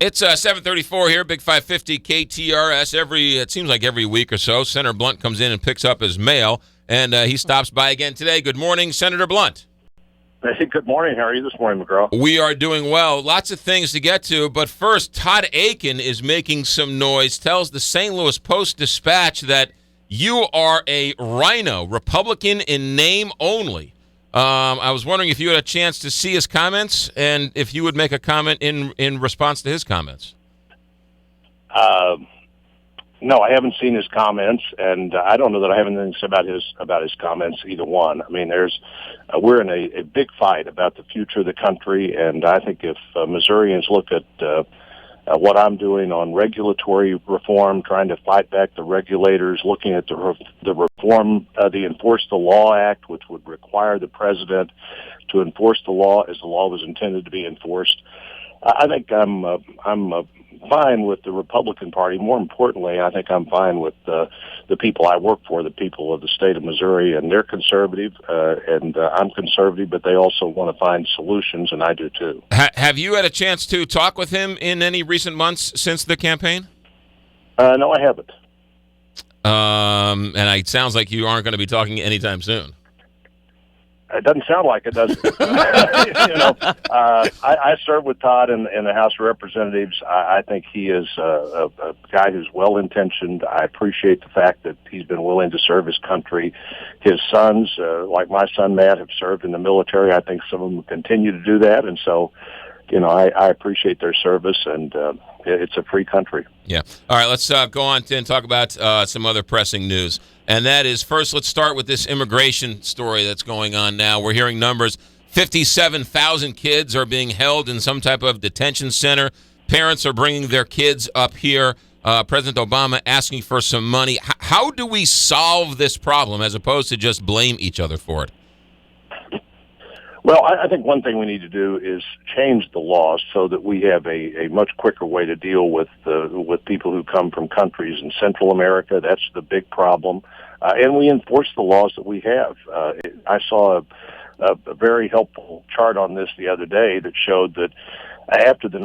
It's 7:34 here, Big 550 KTRS. It seems like every week or so, Senator Blunt comes in and picks up his mail, and he stops by again today. Good morning, Senator Blunt. Hey, good morning. How are you this morning, McGraw? We are doing well. Lots of things to get to, but first, Todd Akin is making some noise, tells the St. Louis Post-Dispatch that you are a RINO, Republican in name only. I was wondering if you had a chance to see his comments and if you would make a comment in response to his comments. No, I haven't seen his comments, and I don't know that I have anything to say about his comments, either one. I mean, we're in a big fight about the future of the country, and I think if Missourians look at what I'm doing on regulatory reform, trying to fight back the regulators, looking at the reform, the Enforce the Law Act, which would require the president to enforce the law as the law was intended to be enforced. I think I'm fine with the Republican Party. More importantly, I think I'm fine with the people I work for, the people of the state of Missouri, and they're conservative, and I'm conservative, but they also want to find solutions, and I do too. Have you had a chance to talk with him in any recent months since the campaign? No, I haven't. And it sounds like you aren't going to be talking anytime soon. It doesn't sound like it, does it? I served with Todd in the House of Representatives. I think he is a guy who's well-intentioned. I appreciate the fact that he's been willing to serve his country. His sons, like my son Matt, have served in the military. I think some of them continue to do that, and so, I appreciate their service, and it's a free country. Yeah. All right, let's go on and talk about some other pressing news. And that is, first, let's start with this immigration story that's going on now. We're hearing numbers. 57,000 kids are being held in some type of detention center. Parents are bringing their kids up here. President Obama asking for some money. How do we solve this problem as opposed to just blame each other for it? Well, I think one thing we need to do is change the laws so that we have a much quicker way to deal with people who come from countries in Central America. That's the big problem. And we enforce the laws that we have. I saw a very helpful chart on this the other day that showed that after the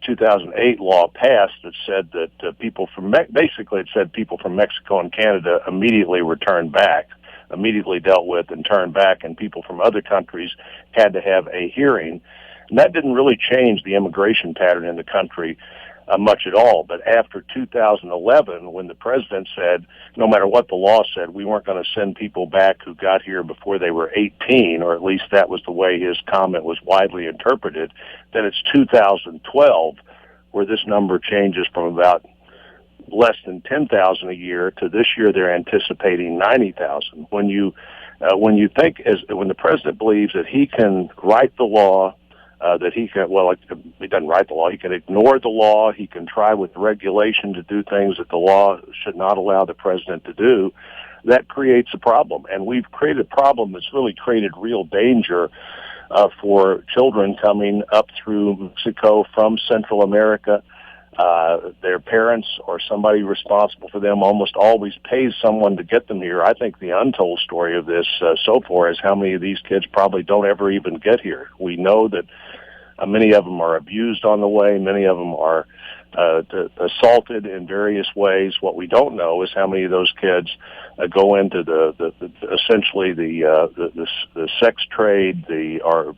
2008 law passed, it said that people from Mexico and Canada immediately returned back. Immediately dealt with and turned back, and people from other countries had to have a hearing. And that didn't really change the immigration pattern in the country much at all. But after 2011, when the president said, no matter what the law said, we weren't going to send people back who got here before they were 18, or at least that was the way his comment was widely interpreted, then it's 2012 where this number changes from about less than 10,000 a year to this year they're anticipating 90,000. When the president believes that he can write the law, he doesn't write the law, he can ignore the law, he can try with regulation to do things that the law should not allow the president to do, that creates a problem. And we've created a problem that's really created real danger for children coming up through Mexico from Central America. Their parents or somebody responsible for them almost always pays someone to get them here. I think the untold story of this so far is how many of these kids probably don't ever even get here. We know that many of them are abused on the way. Many of them are assaulted in various ways. What we don't know is how many of those kids go into essentially the sex trade, or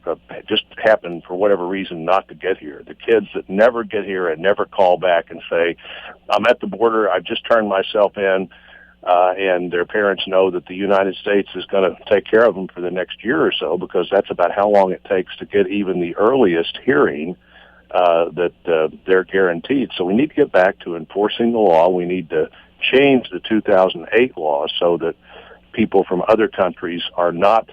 just happen for whatever reason not to get here. The kids that never get here and never call back and say, I'm at the border, I've just turned myself in, and their parents know that the United States is going to take care of them for the next year or so, because that's about how long it takes to get even the earliest hearing that they're guaranteed. So we need to get back to enforcing the law. We need to change the 2008 law so that people from other countries are not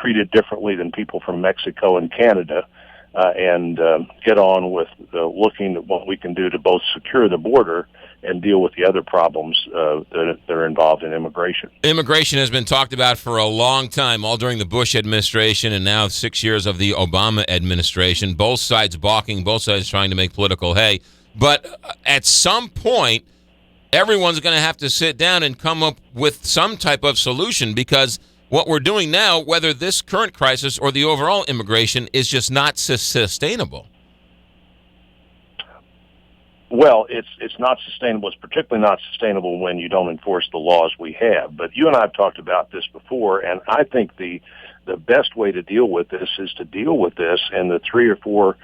treated differently than people from Mexico and Canada, and get on with looking at what we can do to both secure the border and deal with the other problems that are involved in immigration. Immigration has been talked about for a long time, all during the Bush administration and now 6 years of the Obama administration. Both sides balking, both sides trying to make political hay. But at some point, everyone's going to have to sit down and come up with some type of solution, because what we're doing now, whether this current crisis or the overall immigration, is just not sustainable. Well, it's not sustainable. It's particularly not sustainable when you don't enforce the laws we have. But you and I have talked about this before, and I think the best way to deal with this is to deal with this in the three or four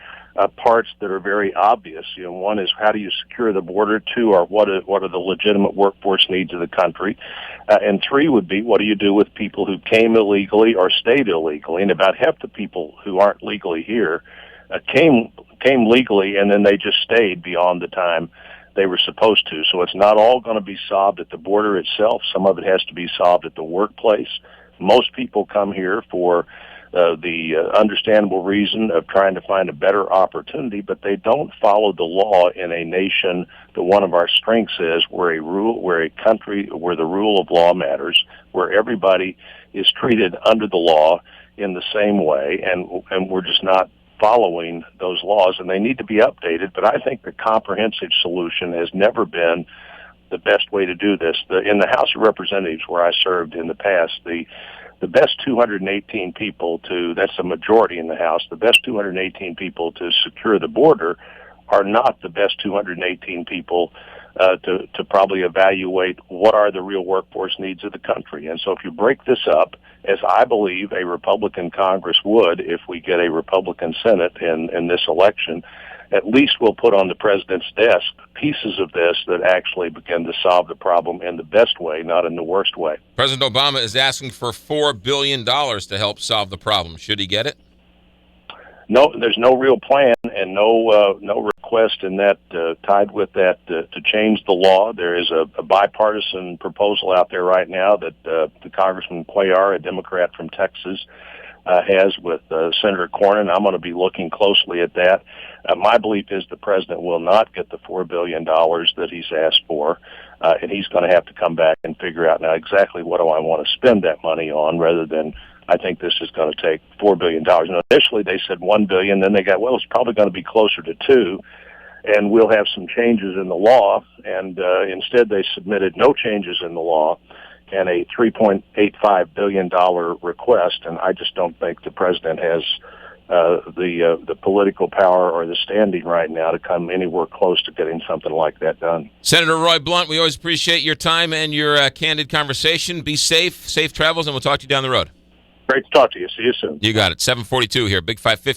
parts that are very obvious. You know, one is how do you secure the border? Two are what are the legitimate workforce needs of the country? And three would be what do you do with people who came illegally or stayed illegally? And about half the people who aren't legally here came legally, and then they just stayed beyond the time they were supposed to. So it's not all going to be solved at the border itself. Some of it has to be solved at the workplace. Most people come here for the understandable reason of trying to find a better opportunity, but they don't follow the law in a nation that one of our strengths is, where a country where the rule of law matters, where everybody is treated under the law in the same way, and we're just not following those laws, and they need to be updated. But I think the comprehensive solution has never been the best way to do this. In the House of Representatives, where I served in the past, the best 218 people that's a majority in the House, the best 218 people to secure the border are not the best 218 people to probably evaluate what are the real workforce needs of the country. And so if you break this up, as I believe a Republican Congress would if we get a Republican Senate in this election, at least we'll put on the president's desk pieces of this that actually begin to solve the problem in the best way, not in the worst way. President Obama is asking for $4 billion to help solve the problem. Should he get it? No, there's no real plan and no request in that tied with that to change the law. There is a bipartisan proposal out there right now that the Congressman Cuellar, a Democrat from Texas, has with Senator Cornyn. I'm going to be looking closely at that. My belief is the president will not get the $4 billion that he's asked for, and he's going to have to come back and figure out now exactly what do I want to spend that money on, rather than I think this is going to take $4 billion. And initially they said $1 billion, then they got, well, it's probably going to be closer to $2 billion, and we'll have some changes in the law. And instead they submitted no changes in the law and a $3.85 billion request, and I just don't think the president has the political power or the standing right now to come anywhere close to getting something like that done. Senator Roy Blunt, we always appreciate your time and your candid conversation. Be safe travels, and we'll talk to you down the road. Great to talk to you. See you soon. You got it. 7:42 here, Big 550.